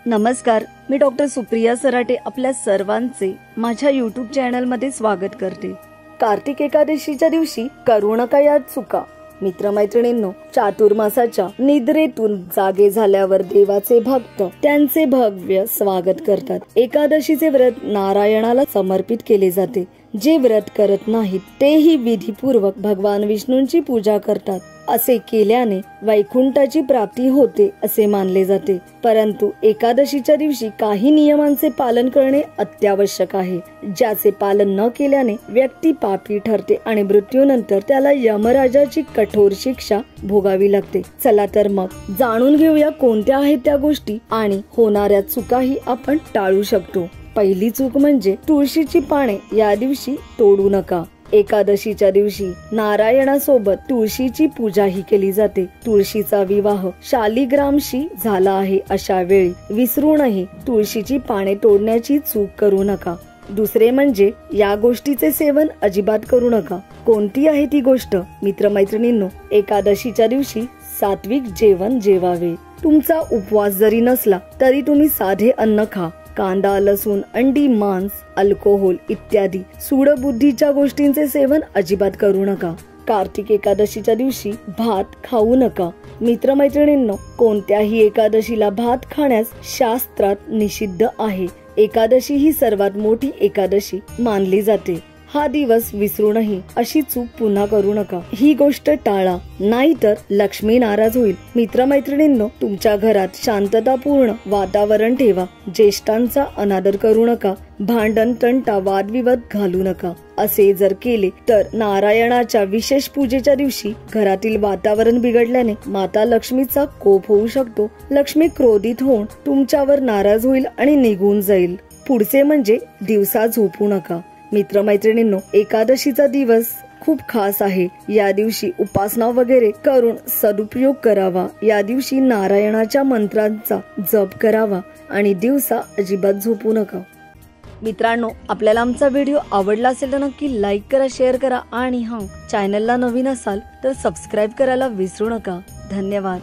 नमस्कार, मी डॉक्टर सुप्रिया सराटे आपल्या सर्वांचे माझ्या YouTube चॅनल मध्ये स्वागत करते। कार्तिक एकादशीच्या दिवशी करू नका या चुका। मित्रमैत्रिणींनो, चातुर्मासाच्या निद्रेतून जागे झाल्यावर देवाचे भक्त त्यांचे भव्य स्वागत करतात। एकादशीचे व्रत नारायणाला समर्पित केले जाते। जे व्रत करत नाहीत तेही विधीपूर्वक भगवान विष्णूंची पूजा करतात। असे केल्याने वैकुंठाची प्राप्ती होते असे मानले जाते। परंतु एकादशीच्या दिवशी काही नियमांचे पालन करणे अत्यावश्यक आहे। ज्याचे पालन न केल्याने व्यक्ती पापी ठरते आणि मृत्यूनंतर त्याला यमराजाची कठोर शिक्षा भोगावी लागते। चला तर मग जाणून घेऊया कोणत्या आहेत त्या गोष्टी आणि होणाऱ्या चुकाही आपण टाळू शकतो। पहिली चूक म्हणजे तुळशीची पाने या दिवशी तोडू नका। एकादशीच्या दिवशी नारायणासोबत तुळशीची पूजाही केली जाते। तुळशीचा विवाह शालिग्रामशी झाला आहे अशा वेळी विसरूनही तुळशीची पाने तोडण्याची चूक करू नका। दुसरे म्हणजे या गोष्टीचे सेवन अजिबात करू नका। कोणती आहे ती गोष्ट? मित्रमैत्रिणींनो, एकादशीच्या दिवशी सात्विक जेवण जेवावे। तुमचा उपवास जरी नसला तरी तुम्ही साधे अन्न खा। कांदा, लसूण, अंडी, मांस, अल्कोहोल इत्यादी सूडबुद्धीच्या गोष्टींचे सेवन अजिबात करू नका। कार्तिक एकादशीच्या दिवशी भात खाऊ नका। मित्रमैत्रिणींनो, कोणत्याही एकादशीला भात खाण्यास शास्त्रात निषिद्ध आहे। एकादशी ही सर्वात मोठी एकादशी मानली जाते। हा दिवस विसरूनही अशी चूक पुन्हा करू नका। ही गोष्ट टाळा, नाहीतर लक्ष्मी नाराज होईल। मित्रमैत्रिणींनो, तुमच्या घरात शांततापूर्ण वातावरण ठेवा। ज्येष्ठांचा अनादर करू नका। भांडण, तंटा, वादविवाद घालू नका। असे जर केले तर नारायणाच्या विशेष पूजेच्या दिवशी घरातील वातावरण बिघडल्याने माता लक्ष्मीचा कोप होऊ शकतो। लक्ष्मी क्रोधित होऊन तुमच्यावर नाराज होईल आणि निघून जाईल। पुढचे म्हणजे दिवसा झोपू नका। मित्रमैत्रिणींनो, एकादशीचा दिवस खूप खास आहे। या दिवशी उपासना वगैरे करून सदुपयोग करावा। या दिवशी नारायणाच्या मंत्रांचा जप करावा आणि दिवसा अजिबात झोपू नका। मित्रांनो, आपल्याला आमचा व्हिडिओ आवडला असेल तर नक्की लाईक करा, शेअर करा आणि चॅनलला नवीन असाल तर सबस्क्राईब करायला विसरू नका। धन्यवाद।